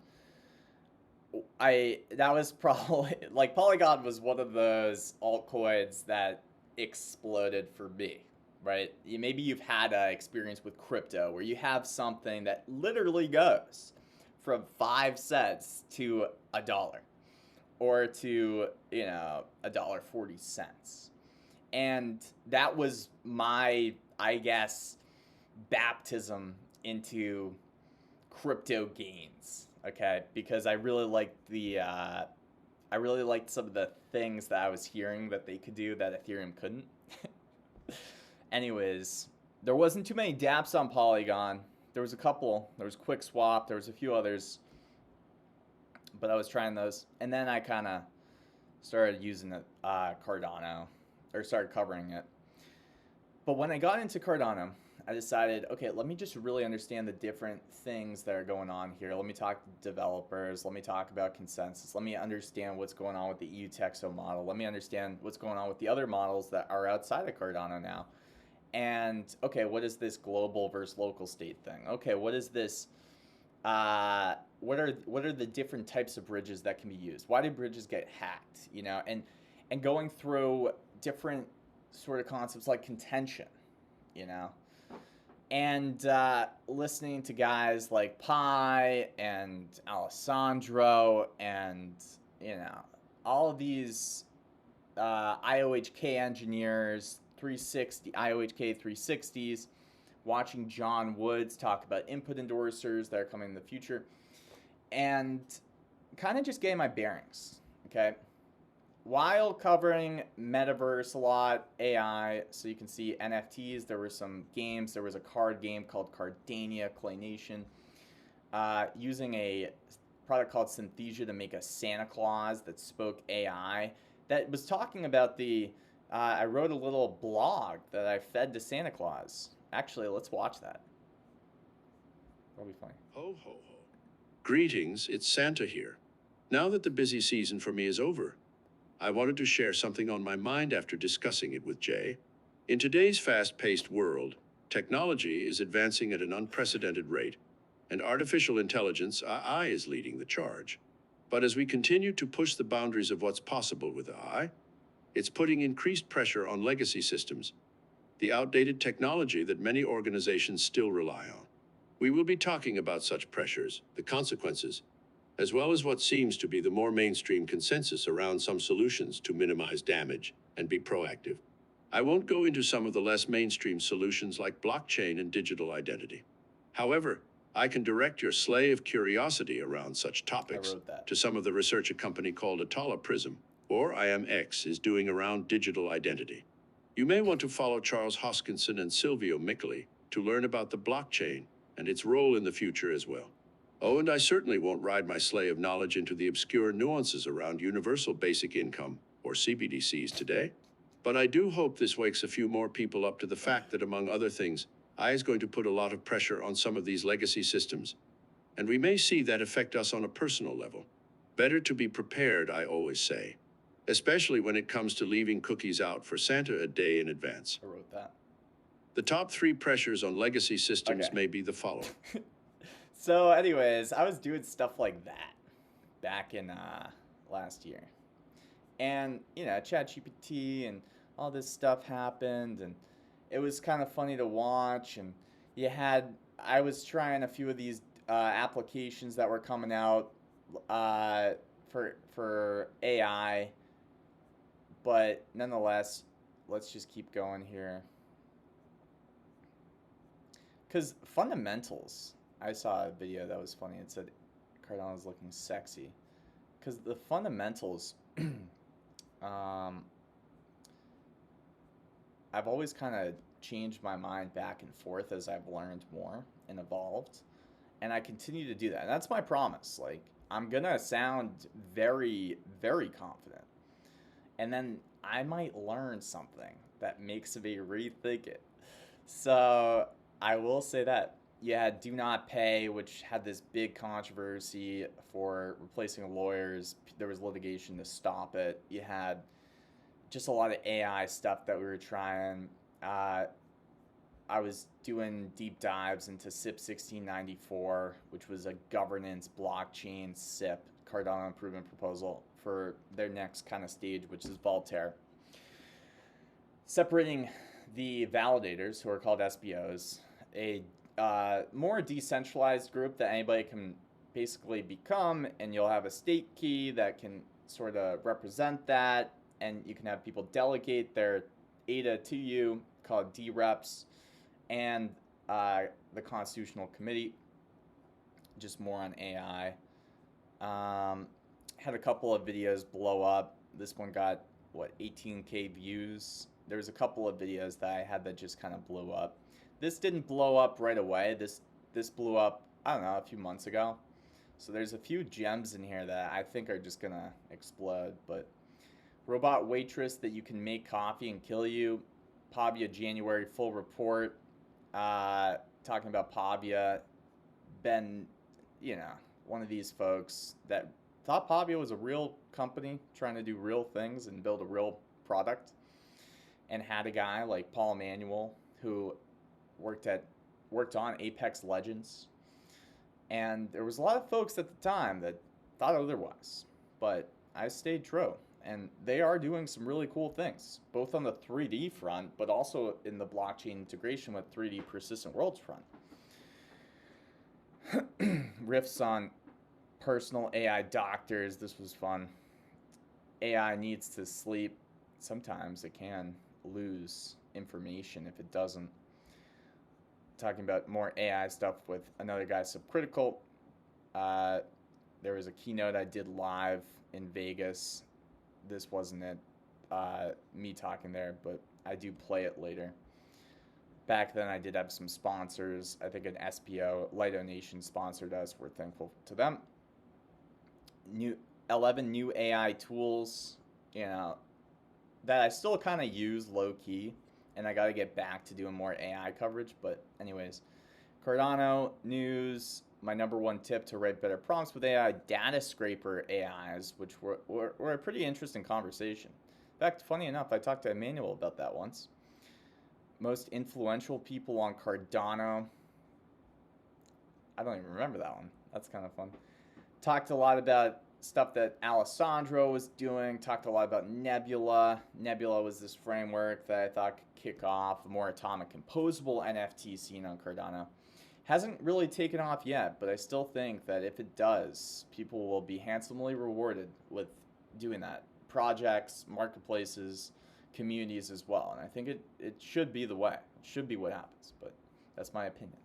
That was probably like Polygon was one of those altcoins that exploded for me, right? Maybe you've had an experience with crypto where you have something that literally goes from 5 cents to $1 or to, you know, $1.40. And that was my, I guess, baptism into crypto gains, okay? Because I really liked some of the things that I was hearing that they could do that Ethereum couldn't. Anyways, there wasn't too many dApps on Polygon. There was a couple. There was QuickSwap. There was a few others. But I was trying those. And then I kind of started using it, Cardano, or started covering it. But when I got into Cardano, I decided, okay, let me just really understand the different things that are going on here. Let me talk to developers. Let me talk about consensus. Let me understand what's going on with the EU Texo model. Let me understand what's going on with the other models that are outside of Cardano now. And, okay, what is this global versus local state thing? Okay, what is this? What are the different types of bridges that can be used? Why do bridges get hacked? You know, and going through different sort of concepts like contention, you know, and listening to guys like Pi and Alessandro and, you know, all of these IOHK engineers, 360 IOHK 360s, watching John Woods talk about input endorsers that are coming in the future, and kind of just getting my bearings, okay? While covering metaverse a lot, AI, so you can see NFTs, there were some games. There was a card game called Cardania Claynation, using a product called Synthesia to make a Santa Claus that spoke AI, that was talking about the, I wrote a little blog that I fed to Santa Claus. Actually, let's watch that. That'll be funny. Ho, ho, ho. Greetings, it's Santa here. Now that the busy season for me is over, I wanted to share something on my mind after discussing it with Jay. In today's fast-paced world, technology is advancing at an unprecedented rate, and artificial intelligence, AI, is leading the charge. But as we continue to push the boundaries of what's possible with AI, it's putting increased pressure on legacy systems, the outdated technology that many organizations still rely on. We will be talking about such pressures, the consequences, as well as what seems to be the more mainstream consensus around some solutions to minimize damage and be proactive. I won't go into some of the less mainstream solutions like blockchain and digital identity. However, I can direct your sleigh of curiosity around such topics to some of the research a company called Atala Prism, or IMX, is doing around digital identity. You may want to follow Charles Hoskinson and Silvio Miccoli to learn about the blockchain and its role in the future as well. Oh, and I certainly won't ride my sleigh of knowledge into the obscure nuances around universal basic income, or CBDCs, today. But I do hope this wakes a few more people up to the fact that, among other things, AI is going to put a lot of pressure on some of these legacy systems, and we may see that affect us on a personal level. Better to be prepared, I always say, especially when it comes to leaving cookies out for Santa a day in advance. I wrote that. The top 3 pressures on legacy systems may be the following. So anyways, I was doing stuff like that back in last year. And, ChatGPT and all this stuff happened, and it was kind of funny to watch. And I was trying a few of these applications that were coming out for AI, but nonetheless, let's just keep going here. Because fundamentals, I saw a video that was funny. It said Cardano's looking sexy. Because the fundamentals, I've always kind of changed my mind back and forth as I've learned more and evolved. And I continue to do that. And that's my promise. Like, I'm going to sound very, very confident. And then I might learn something that makes me rethink it. So I will say that. You had Do Not Pay, which had this big controversy for replacing lawyers. There was litigation to stop it. You had just a lot of AI stuff that we were trying. I was doing deep dives into SIP 1694, which was a governance blockchain SIP, Cardano Improvement Proposal, for their next kind of stage, which is Voltaire. Separating the validators, who are called SPOs, a more decentralized group that anybody can basically become, and you'll have a state key that can sort of represent that, and you can have people delegate their ADA to you, called DREPs, and the Constitutional Committee, just more on AI. Had a couple of videos blow up. This one got, 18K views. There's a couple of videos that I had that just kind of blew up. This didn't blow up right away. This blew up, I don't know, a few months ago. So there's a few gems in here that I think are just gonna explode. But robot waitress that you can make coffee and kill you. Pavia January full report. Talking about Pavia. Been, one of these folks that thought Pavia was a real company trying to do real things and build a real product. And had a guy like Paul Emanuel who worked on Apex Legends, and there was a lot of folks at the time that thought otherwise, but I stayed true, and they are doing some really cool things, both on the 3D front, but also in the blockchain integration with 3D persistent worlds front. Riffs on personal AI doctors. This was fun. AI needs to sleep. Sometimes it can lose information if it doesn't. Talking about more AI stuff with another guy, Subcritical. There was a keynote I did live in Vegas. This wasn't it, me talking there, but I do play it later. Back then I did have some sponsors. I think an SPO, Lido Nation, sponsored us. We're thankful to them. 11 new AI tools, that I still kind of use low-key. And I got to get back to doing more AI coverage. But anyways, Cardano news, my number one tip to write better prompts with AI, data scraper AIs, which were a pretty interesting conversation. In fact, funny enough, I talked to Emmanuel about that once. Most influential people on Cardano. I don't even remember that one. That's kind of fun. Talked a lot about stuff that Alessandro was doing. Talked a lot about Nebula. Nebula was this framework that I thought could kick off a more atomic composable NFT scene on Cardano. Hasn't really taken off yet, but I still think that if it does, people will be handsomely rewarded with doing that. Projects, marketplaces, communities as well. And I think it should be the way. It should be what happens, but that's my opinion.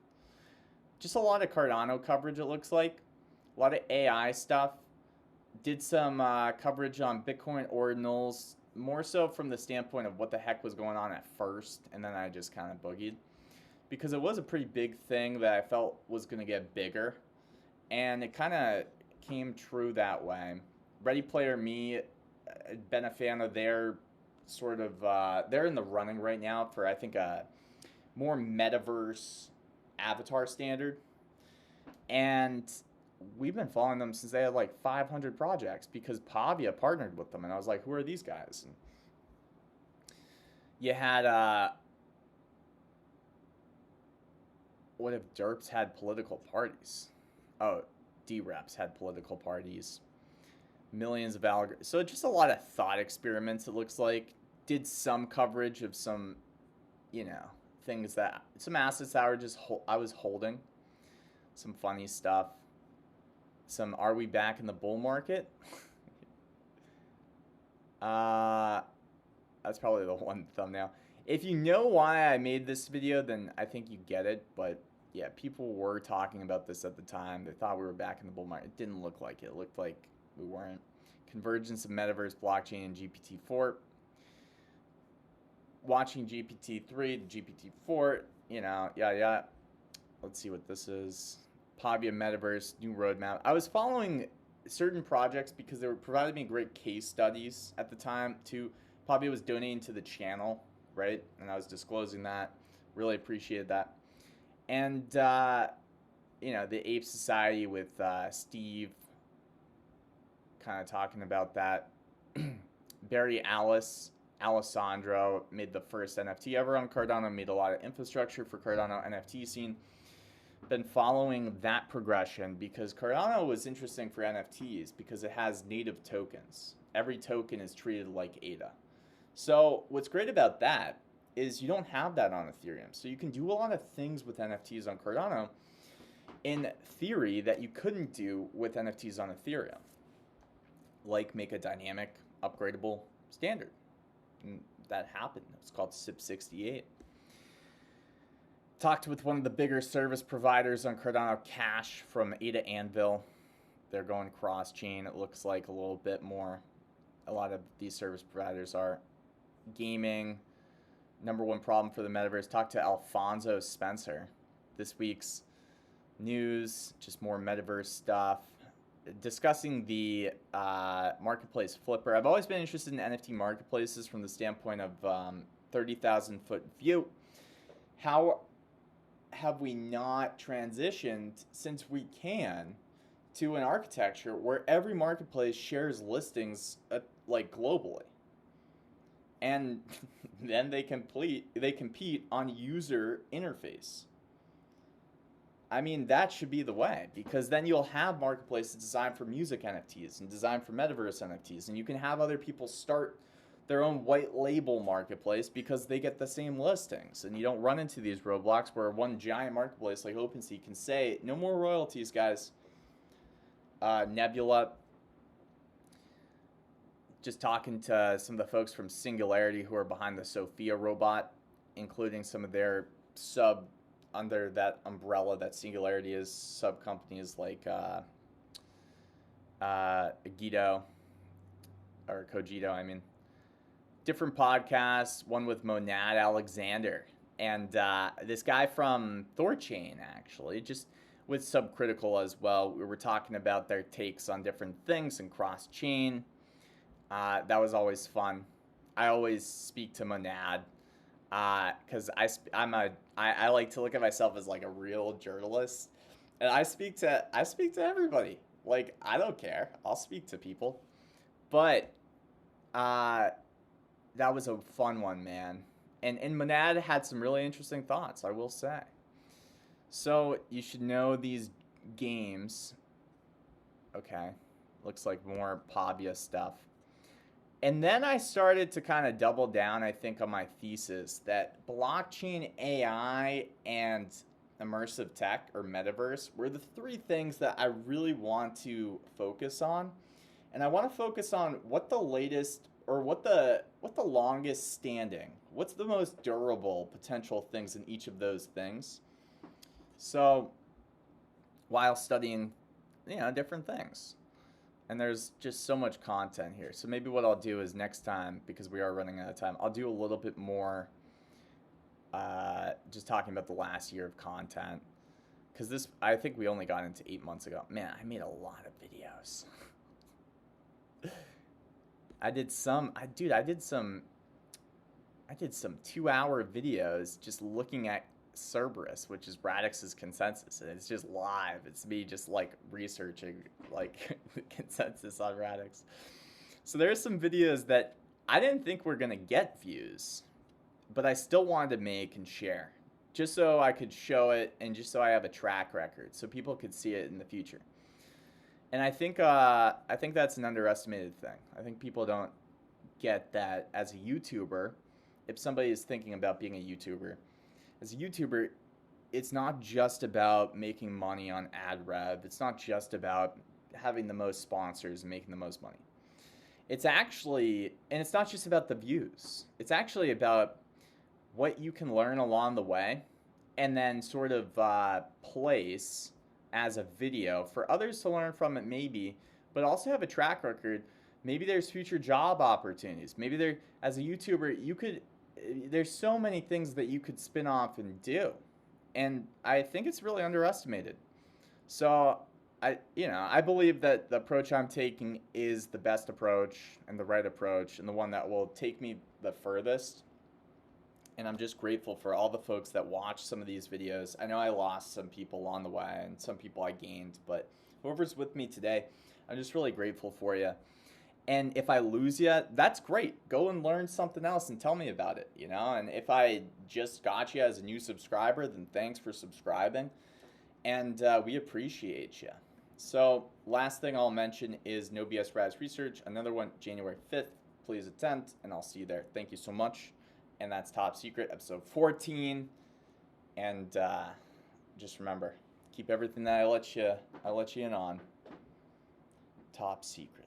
Just a lot of Cardano coverage, it looks like. A lot of AI stuff. Did some coverage on Bitcoin ordinals, more so from the standpoint of what the heck was going on at first, and then I just kind of boogied. Because it was a pretty big thing that I felt was going to get bigger, and it kind of came true that way. Ready Player Me, been a fan of their sort of, they're in the running right now for, I think, a more metaverse avatar standard. And we've been following them since they had like 500 projects because Pavia partnered with them. And I was like, who are these guys? And you had, what if derps had political parties? Oh, DREPs had political parties. millions of algorithms. So just a lot of thought experiments, it looks like. Did some coverage of some, you know, things that, some assets that were just, I was holding. Some funny stuff. Some, are we back in the bull market? That's probably the one thumbnail. If you know why I made this video, then I think you get it. But yeah, people were talking about this at the time. They thought we were back in the bull market. It didn't look like it. It looked like we weren't. Convergence of metaverse, blockchain, and GPT-4. Watching GPT-3 to GPT-4, you know, yeah. Let's see what this is. Pavia Metaverse, new roadmap. I was following certain projects because they were providing me great case studies at the time too. Pavia was donating to the channel, right? And I was disclosing that. Really appreciated that. And, you know, the Ape Society with Steve kind of talking about that. Barry Alessandro made the first NFT ever on Cardano, made a lot of infrastructure for Cardano NFT scene. Been following that progression because Cardano was interesting for NFTs because it has native tokens. Every token is treated like ADA. So what's great about that is you don't have that on Ethereum. So you can do a lot of things with NFTs on Cardano in theory that you couldn't do with NFTs on Ethereum. Like make a dynamic upgradable standard. And that happened. It's called SIP68. Talked with one of the bigger service providers on Cardano, Cash from Ada Anvil. They're going cross-chain. It looks like a little bit more. A lot of these service providers are. Gaming, number one problem for the metaverse. Talked to Alfonso Spencer. This week's news, just more metaverse stuff. Discussing the marketplace Flipper. I've always been interested in NFT marketplaces from the standpoint of 30,000 foot view. How have we not transitioned, since we can, to an architecture where every marketplace shares listings like globally, and then they compete on user interface? I mean, that should be the way, because then you'll have marketplaces designed for music NFTs and designed for metaverse NFTs, and you can have other people start their own white label marketplace because they get the same listings, and you don't run into these roadblocks where one giant marketplace like OpenSea can say, no more royalties, guys. Nebula, just talking to some of the folks from Singularity who are behind the Sophia robot, including some of their under that umbrella that Singularity is, sub companies like Guido, or Cogito, I mean. Different podcasts, one with Monad Alexander, and this guy from Thorchain, actually, just with Subcritical as well. We were talking about their takes on different things and cross-chain. That was always fun. I always speak to Monad because I like to look at myself as like a real journalist, and I speak to everybody. Like, I don't care. I'll speak to people, but that was a fun one, man. And Monad had some really interesting thoughts, I will say. So you should know these games. Okay, looks like more Pavia stuff. And then I started to kind of double down, I think, on my thesis that blockchain, AI, and immersive tech, or metaverse, were the three things that I really want to focus on. And I want to focus on what the latest, or what the longest standing, what's the most durable potential things in each of those things. So while studying, you know, different things. And there's just so much content here. So maybe what I'll do is next time, because we are running out of time, I'll do a little bit more just talking about the last year of content. Because this, I think we only got into 8 months ago. Man, I made a lot of videos. I did some 2-hour videos just looking at Cerberus, which is Radix's consensus, and it's just live. It's me just like researching like the consensus on Radix. So there's some videos that I didn't think were gonna get views, but I still wanted to make and share, just so I could show it and just so I have a track record, so people could see it in the future. And I think that's an underestimated thing. I think people don't get that as a YouTuber, if somebody is thinking about being a YouTuber, as a YouTuber, it's not just about making money on ad rev. It's not just about having the most sponsors and making the most money. It's actually, and it's not just about the views. It's actually about what you can learn along the way and then sort of place as a video for others to learn from it maybe, but also have a track record. Maybe there's future job opportunities. Maybe there, as a YouTuber, you could, there's so many things that you could spin off and do. And I think it's really underestimated. So I believe that the approach I'm taking is the best approach and the right approach and the one that will take me the furthest. And I'm just grateful for all the folks that watch some of these videos. I know I lost some people along the way and some people I gained, but whoever's with me today, I'm just really grateful for you. And if I lose you, that's great. Go and learn something else and tell me about it, you know? And if I just got you as a new subscriber, then thanks for subscribing. And we appreciate you. So last thing I'll mention is No BS Raz Research, another one January 5th. Please attend, and I'll see you there. Thank you so much. And that's Top Secret, episode 14. And just remember, keep everything that I let you in on top secret.